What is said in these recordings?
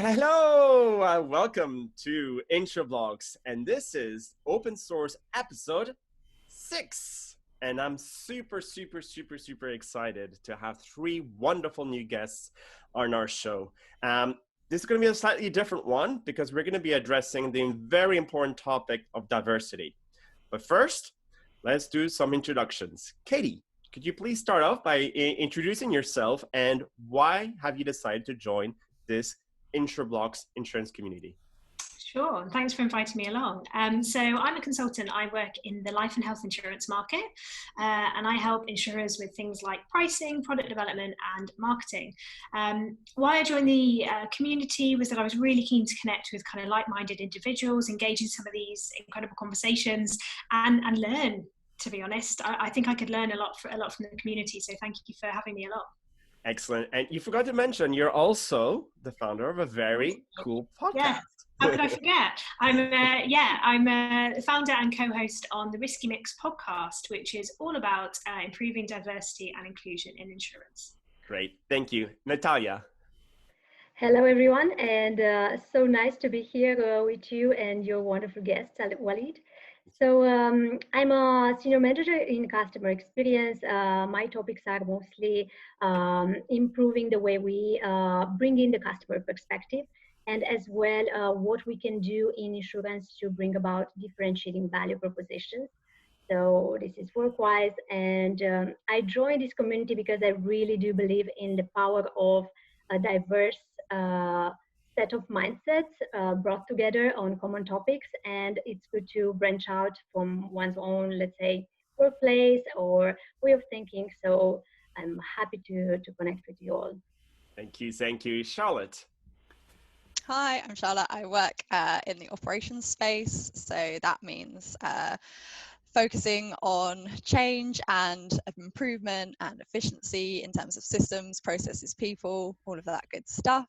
Hello! Welcome to Insureblocks, and this is open source episode 6. And I'm super excited to have 3 wonderful new guests on our show. This is going to be a slightly different one because we're going to be addressing the very important topic of diversity. But first, let's do some introductions. Katie, could you please start off by introducing yourself and why have you decided to join this Insureblocks insurance community? Sure, and thanks for inviting me along. So I'm a consultant. I work in the life and health insurance market, and I help insurers with things like pricing, product development, and marketing. Why I joined the community was that I was really keen to connect with kind of like-minded individuals, engage in some of these incredible conversations, and learn. To be honest, I think I could learn a lot from the community. So thank you for having me along. Excellent. And you forgot to mention, you're also the founder of a very cool podcast. Yeah. How could I forget? I'm a founder and co-host on the Risky Mix podcast, which is all about improving diversity and inclusion in insurance. Great. Thank you. Natalia. Hello, everyone. And so nice to be here with you and your wonderful guest, Walid. So I'm a senior manager in customer experience. My topics are mostly improving the way we bring in the customer perspective, and as well what we can do in insurance to bring about differentiating value propositions. So this is work-wise, and I joined this community because I really do believe in the power of a diverse set of mindsets brought together on common topics, and it's good to branch out from one's own, let's say, workplace or way of thinking. So I'm happy to connect with you all. Thank you. Charlotte. Hi, I'm Charlotte. I work in the operations space, so that means focusing on change and improvement and efficiency in terms of systems, processes, people, all of that good stuff.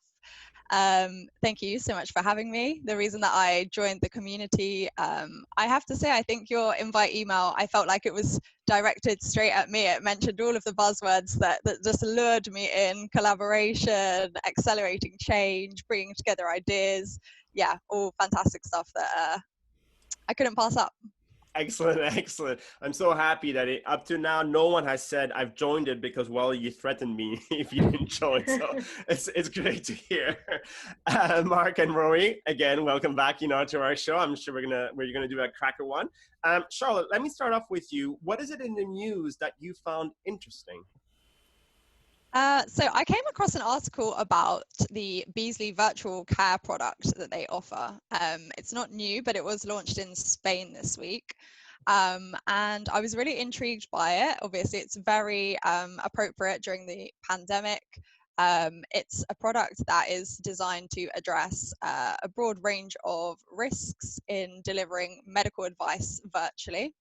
Thank you so much for having me. The reason that I joined the community, I have to say, I think your invite email, I felt like it was directed straight at me. It mentioned all of the buzzwords that just lured me in: collaboration, accelerating change, bringing together ideas. Yeah, all fantastic stuff that I couldn't pass up. Excellent. I'm so happy that up to now, no one has said I've joined it because, well, you threatened me if you didn't join. So it's great to hear. Mark and Rory, again, welcome back, to our show. I'm sure we're gonna do a cracker one. Charlotte, let me start off with you. What is it in the news that you found interesting? So I came across an article about the Beazley virtual care product that they offer. It's not new, but it was launched in Spain this week. And I was really intrigued by it. Obviously, it's very appropriate during the pandemic. It's a product that is designed to address a broad range of risks in delivering medical advice virtually.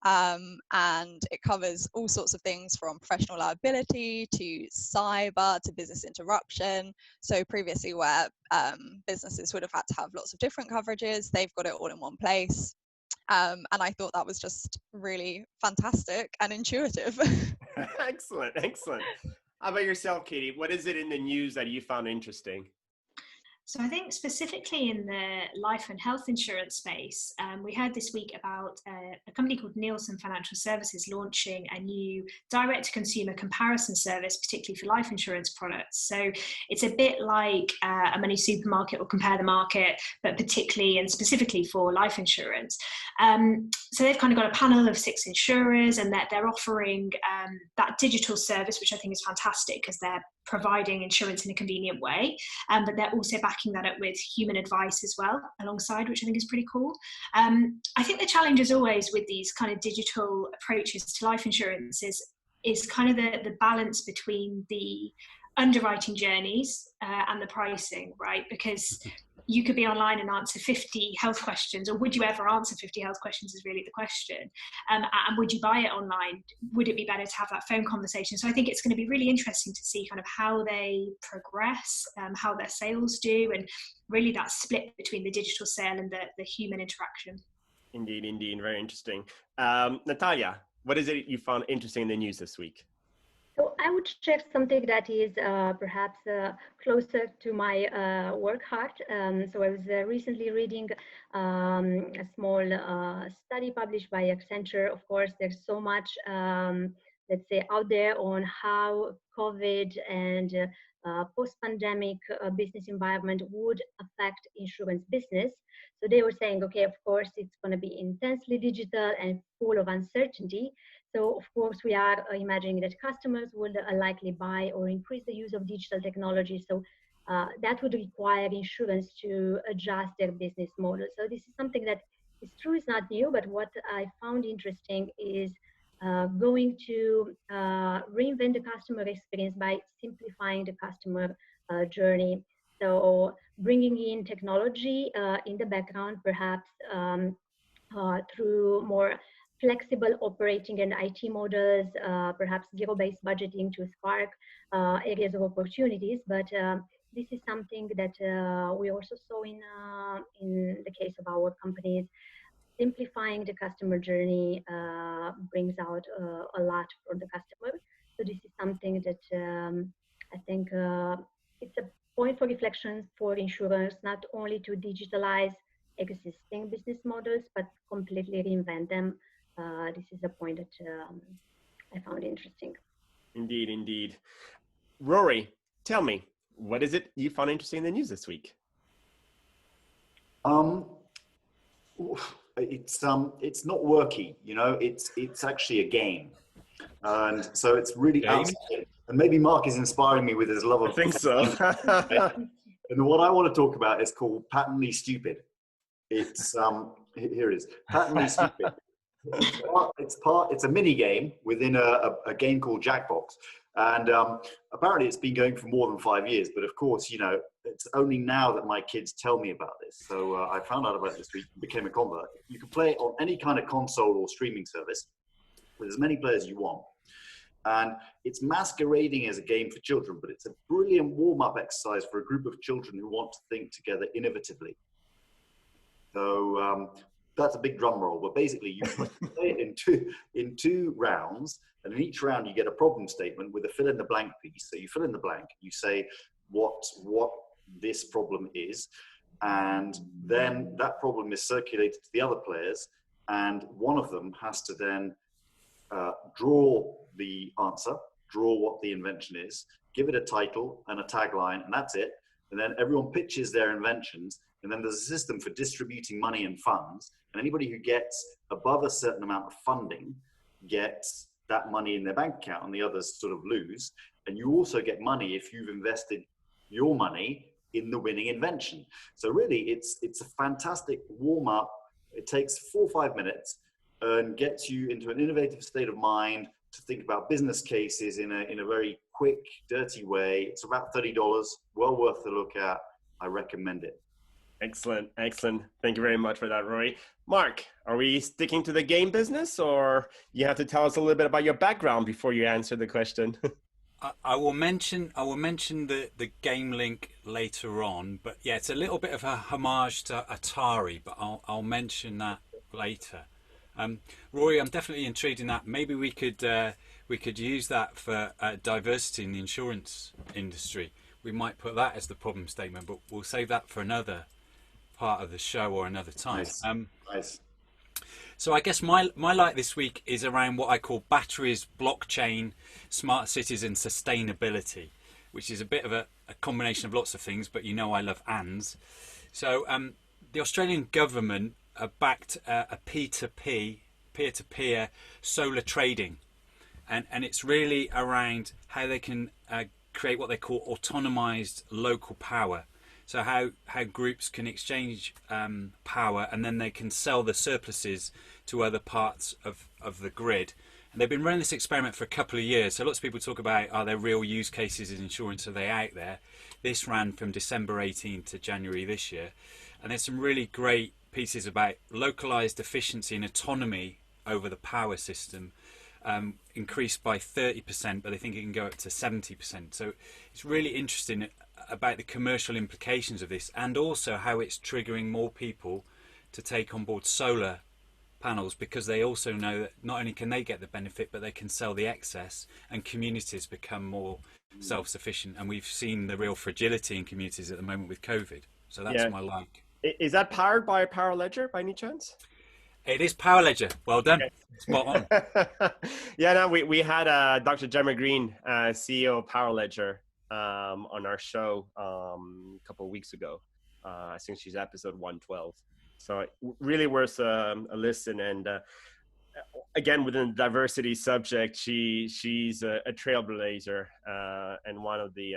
And it covers all sorts of things from professional liability to cyber to business interruption. So previously where businesses would have had to have lots of different coverages, they've got it all in one place. And I thought that was just really fantastic and intuitive. Excellent. How about yourself, Katie? What is it in the news that you found interesting? So I think specifically in the life and health insurance space, we heard this week about a company called Nielsen Financial Services launching a new direct-to-consumer comparison service, particularly for life insurance products. So it's a bit like a money supermarket or Compare the Market, but particularly and specifically for life insurance. So they've kind of got a panel of 6 insurers, and they're offering that digital service, which I think is fantastic because they're providing insurance in a convenient way, but they're also backing that up with human advice as well alongside, which I think is pretty cool. I think the challenge as always with these kind of digital approaches to life insurance is kind of the balance between the underwriting journeys and the pricing, right? Because you could be online and answer 50 health questions, or would you ever answer 50 health questions is really the question. And would you buy it online? Would it be better to have that phone conversation? So I think it's going to be really interesting to see kind of how they progress, how their sales do, and really that split between the digital sale and the human interaction. Indeed. Very interesting. Natalia, what is it you found interesting in the news this week? So I would share something that is perhaps closer to my work heart. So I was recently reading a small study published by Accenture. Of course, there's so much, let's say, out there on how COVID and post-pandemic business environment would affect insurance business. So they were saying, okay, of course, it's going to be intensely digital and full of uncertainty. So of course, we are imagining that customers will likely buy or increase the use of digital technology. So that would require insurance to adjust their business model. So this is something that is true, is not new, but what I found interesting is going to reinvent the customer experience by simplifying the customer journey. So bringing in technology in the background, perhaps through more flexible operating and IT models, perhaps zero-based budgeting to spark areas of opportunities. But this is something that we also saw in the case of our companies. Simplifying the customer journey brings out a lot for the customer. So this is something that I think it's a point for reflection for insurers, not only to digitalize existing business models, but completely reinvent them. This is a point that I found interesting. Indeed, indeed. Rory, tell me, what is it you found interesting in the news this week? It's not worky, you know. It's actually a game, and so it's really outside. And maybe Mark is inspiring me with his love of. I think so. And what I want to talk about is called Patently Stupid. It's here it is, Patently Stupid. It's a mini game within a game called Jackbox, and apparently it's been going for more than 5 years. But of course, you know, it's only now that my kids tell me about this. So I found out about it this week and became a convert. You can play it on any kind of console or streaming service with as many players as you want. And it's masquerading as a game for children, but it's a brilliant warm-up exercise for a group of children who want to think together innovatively. So that's a big drum roll, but basically you play it in two rounds, and in each round you get a problem statement with a fill in the blank piece. So you fill in the blank, you say what this problem is, and then that problem is circulated to the other players, and one of them has to then draw the answer, draw what the invention is, give it a title and a tagline, and that's it. And then everyone pitches their inventions, and then there's a system for distributing money and funds, and anybody who gets above a certain amount of funding gets that money in their bank account, and the others sort of lose. And you also get money if you've invested your money in the winning invention. So really, it's a fantastic warm-up. It takes 4 or 5 minutes and gets you into an innovative state of mind to think about business cases in a very quick, dirty way. It's about $30, well worth a look at. I recommend it. Excellent, excellent. Thank you very much for that, Rory. Mark, are we sticking to the game business, or you have to tell us a little bit about your background before you answer the question? I will mention the game link later on, but yeah, it's a little bit of a homage to Atari, but I'll mention that later. Rory, I'm definitely intrigued in that. Maybe we could use that for diversity in the insurance industry. We might put that as the problem statement, but we'll save that for another part of the show or another time. Nice. So I guess my light this week is around what I call batteries, blockchain, smart cities and sustainability, which is a bit of a combination of lots of things, but you know I love ands. So the Australian government backed a peer-to-peer solar trading, and it's really around how they can create what they call autonomized local power. So how groups can exchange power, and then they can sell the surpluses to other parts of the grid. And they've been running this experiment for a couple of years. So lots of people talk about, are there real use cases in insurance? Are they out there? This ran from December 18 to January this year. And there's some really great pieces about localized efficiency and autonomy over the power system, increased by 30%, but they think it can go up to 70%. So it's really interesting about the commercial implications of this, and also how it's triggering more people to take on board solar panels, because they also know that not only can they get the benefit, but they can sell the excess, and communities become more self-sufficient. And we've seen the real fragility in communities at the moment with COVID. So that's my like. Is that powered by a Power Ledger by any chance? It is Power Ledger. Well done. Okay. Spot on. Yeah, no, we had Dr. Gemma Green, CEO of Power Ledger, on our show a couple of weeks ago. I think she's episode 112. So really worth a listen. And again, within the diversity subject, she's a trailblazer and one of the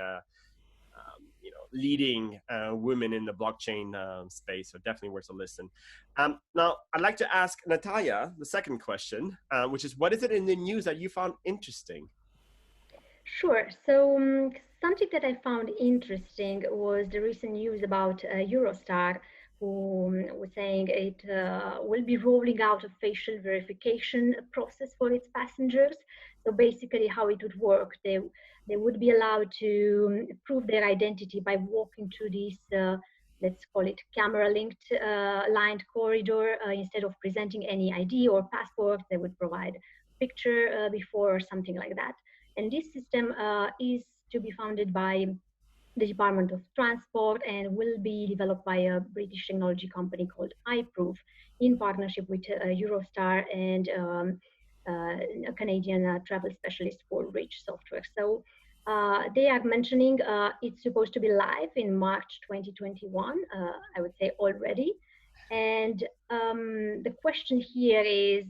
leading women in the blockchain space. So definitely worth a listen. Now, I'd like to ask Natalia the second question, which is, what is it in the news that you found interesting? Sure. So something that I found interesting was the recent news about Eurostar, who was saying it will be rolling out a facial verification process for its passengers. So basically how it would work, they would be allowed to prove their identity by walking through this, let's call it camera-linked lined corridor. Instead of presenting any ID or passport, they would provide a picture before or something like that. And this system is to be funded by the Department of Transport and will be developed by a British technology company called iProof in partnership with Eurostar and a Canadian travel specialist called Rich Software. So they are mentioning it's supposed to be live in March 2021, I would say already. And the question here is,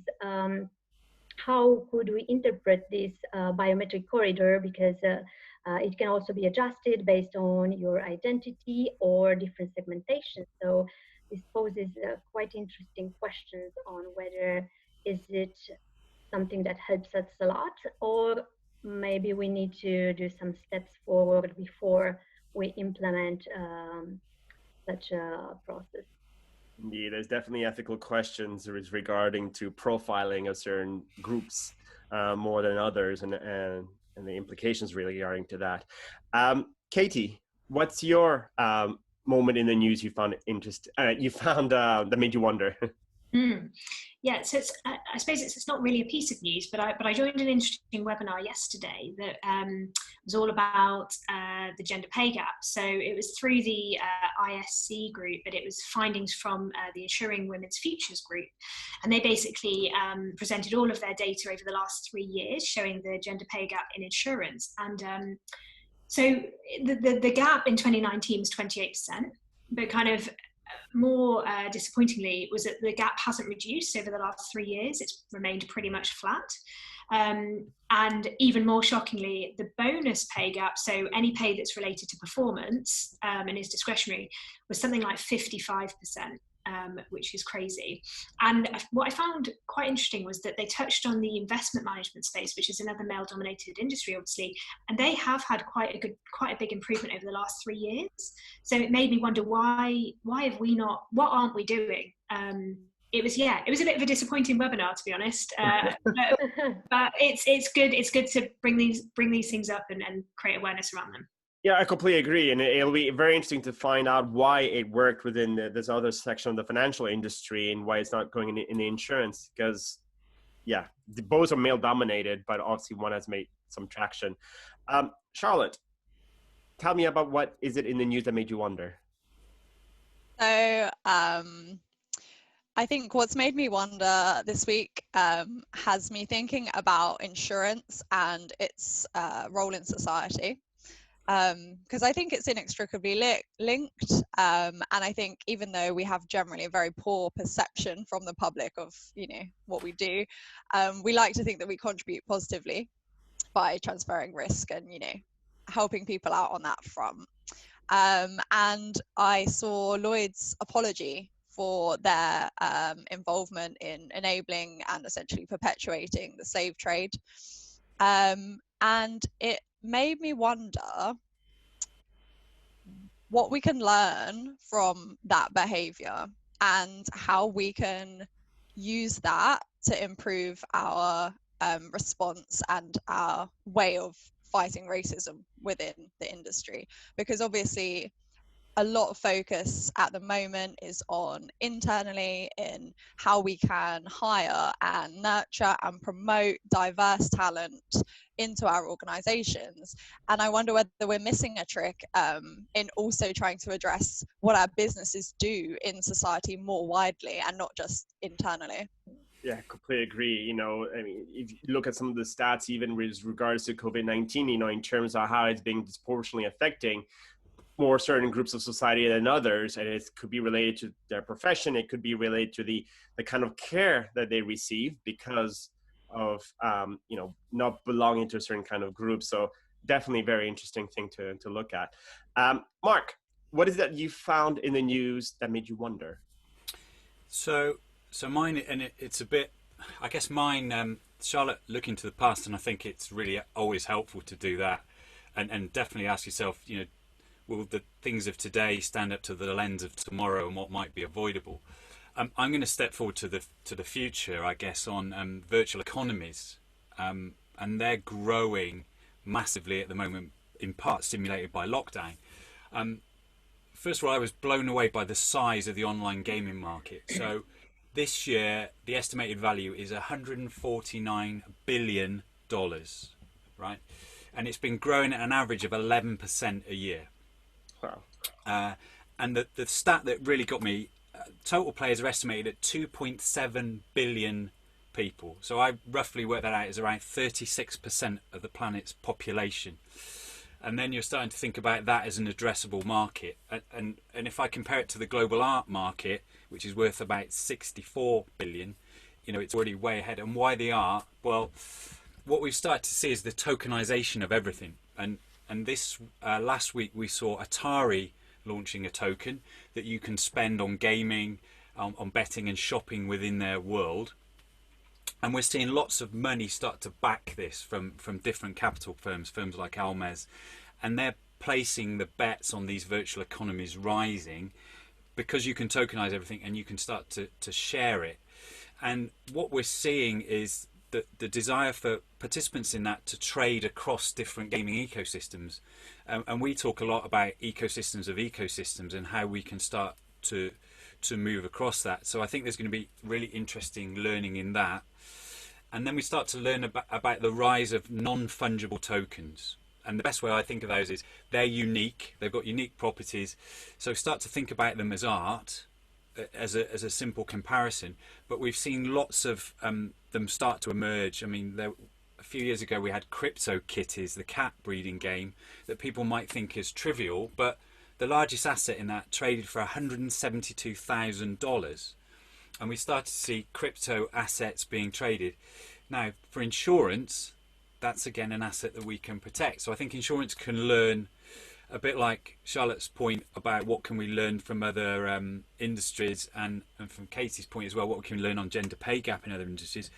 how could we interpret this biometric corridor? Because it can also be adjusted based on your identity or different segmentation. So this poses quite interesting questions on whether is it something that helps us a lot, or maybe we need to do some steps forward before we implement such a process. Yeah, there's definitely ethical questions regarding to profiling of certain groups more than others, and the implications really regarding to that. Katie, what's your moment in the news you found that made you wonder? Yeah, so it's, I suppose it's not really a piece of news, but I joined an interesting webinar yesterday that was all about the gender pay gap. So it was through the ISC group, but it was findings from the Insuring Women's Futures group. And they basically presented all of their data over the last 3 years, showing the gender pay gap in insurance. And so the gap in 2019 was 28%, but kind of more disappointingly was that the gap hasn't reduced over the last 3 years. It's remained pretty much flat. And even more shockingly, the bonus pay gap, so any pay that's related to performance and is discretionary, was something like 55%, which is crazy. And what I found quite interesting was that they touched on the investment management space, which is another male-dominated industry, obviously, and they have had quite a big improvement over the last 3 years. So it made me wonder why have we not? What aren't we doing? It was a bit of a disappointing webinar, to be honest. But it's good. It's good to bring these things up and create awareness around them. Yeah, I completely agree. And it'll be very interesting to find out why it worked within this other section of the financial industry and why it's not going in the insurance. Because, yeah, both are male dominated, but obviously one has made some traction. Charlotte, tell me about what is it in the news that made you wonder? So I think what's made me wonder this week has me thinking about insurance and its role in society. Because I think it's inextricably linked, and I think even though we have generally a very poor perception from the public of what we do, we like to think that we contribute positively by transferring risk and helping people out on that front. And I saw Lloyd's apology for their involvement in enabling and essentially perpetuating the slave trade, and it made me wonder what we can learn from that behavior and how we can use that to improve our response and our way of fighting racism within the industry. Because obviously a lot of focus at the moment is on internally in how we can hire and nurture and promote diverse talent into our organizations. And I wonder whether we're missing a trick in also trying to address what our businesses do in society more widely and not just internally. Yeah, completely agree. You know, I mean, if you look at some of the stats, even with regards to COVID-19, you know, in terms of how it's being disproportionately affecting more certain groups of society than others, and it could be related to their profession, it could be related to the kind of care that they receive because of you know, not belonging to a certain kind of group. So definitely a very interesting thing to look at. Mark, what is that you found in the news that made you wonder? So mine, and it's a bit, I guess mine, Charlotte, looking to the past, and I think it's really always helpful to do that, and definitely ask yourself, you know, will the things of today stand up to the lens of tomorrow and what might be avoidable? I'm going to step forward to the future, I guess, on virtual economies, and they're growing massively at the moment, in part stimulated by lockdown. First of all, I was blown away by the size of the online gaming market. So this year, the estimated value is $149 billion, right? And it's been growing at an average of 11% a year. Wow. And the stat that really got me, total players are estimated at 2.7 billion people. So I roughly worked that out as around 36% of the planet's population. And then you're starting to think about that as an addressable market. And if I compare it to the global art market, which is worth about 64 billion, you know, it's already way ahead. And why the art? Well, what we've started to see is the tokenization of everything. And this last week we saw Atari launching a token that you can spend on gaming, on betting and shopping within their world. And we're seeing lots of money start to back this from different capital firms like Almez. And they're placing the bets on these virtual economies rising because you can tokenize everything and you can start to share it. And what we're seeing is the desire for participants in that to trade across different gaming ecosystems. And we talk a lot about ecosystems of ecosystems and how we can start to move across that. So I think there's going to be really interesting learning in that. And then we start to learn about the rise of non-fungible tokens. And the best way I think of those is they're unique, they've got unique properties. So start to think about them as art, as a simple comparison. But we've seen lots of them start to emerge. I mean, a few years ago we had CryptoKitties, the cat breeding game, that people might think is trivial, but the largest asset in that traded for $172,000. And we started to see crypto assets being traded. Now, for insurance, that's again an asset that we can protect. So I think insurance can learn, a bit like Charlotte's point about what can we learn from other industries, and from Katie's point as well, what can we learn on gender pay gap in other industries.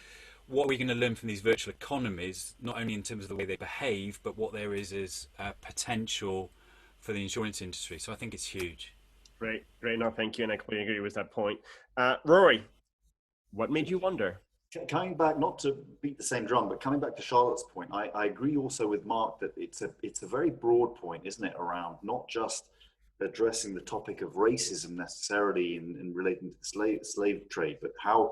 What are we going to learn from these virtual economies, not only in terms of the way they behave, but what there is potential for the insurance industry. So I think it's huge. Great. No, thank you. And I completely agree with that point. Rory, what made you wonder? Coming back, not to beat the same drum, but coming back to Charlotte's point, I agree also with Mark that it's a very broad point, isn't it, around not just addressing the topic of racism necessarily in relating to the slave trade, but how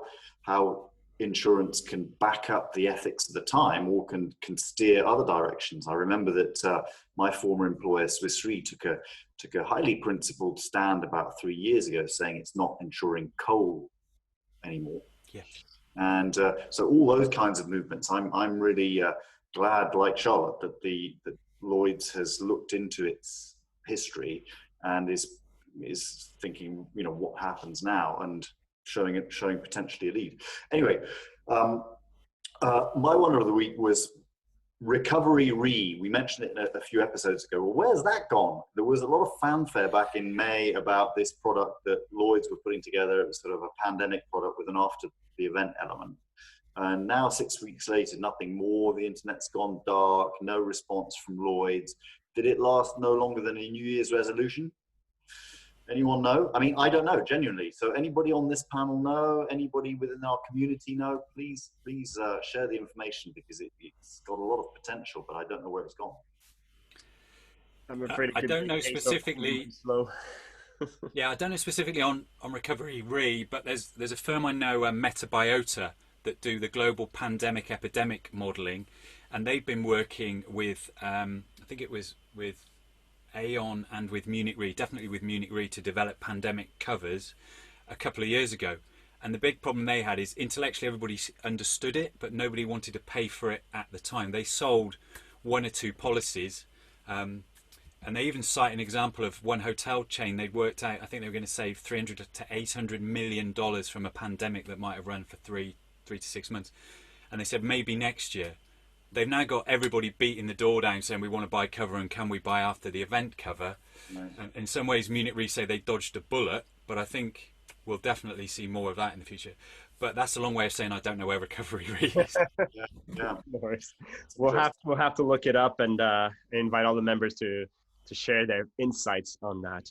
insurance can back up the ethics of the time or can steer other directions. I remember that my former employer, Swiss Re, took a highly principled stand about 3 years ago, saying it's not insuring coal anymore. Yeah. And so all those kinds of movements, I'm really glad, like Charlotte, that Lloyd's has looked into its history and is thinking, you know, what happens now, and showing potentially a lead. Anyway, my wonder of the week was Recovery Re. We mentioned it a few episodes ago. Well, where's that gone? There was a lot of fanfare back in May about this product that Lloyd's were putting together. It was sort of a pandemic product with an after the event element. And now 6 weeks later, nothing more. The internet's gone dark, no response from Lloyd's. Did it last no longer than a New Year's resolution? Anyone know? I mean, I don't know, genuinely. So anybody on this panel know? Anybody within our community know? Please share the information, because it's got a lot of potential, but I don't know where it's gone. I'm afraid it I could don't be know a case of specifically. slow. Yeah, I don't know specifically on Recovery Re, but there's a firm I know, Metabiota, that do the global pandemic epidemic modelling, and they've been working with I think it was with Aon and with Munich Re, definitely with Munich Re, to develop pandemic covers a couple of years ago. And the big problem they had is intellectually everybody understood it, but nobody wanted to pay for it at the time. They sold one or two policies, and they even cite an example of one hotel chain they'd worked out. I think they were going to save $300 to $800 million from a pandemic that might have run for three to 6 months. And they said maybe next year. They've now got everybody beating the door down saying we want to buy cover, and can we buy after the event cover? Nice. And in some ways Munich Re say they dodged a bullet, but I think we'll definitely see more of that in the future. But that's a long way of saying I don't know where Recovery Re is. Yeah. No worries. We'll have to look it up and invite all the members to share their insights on that.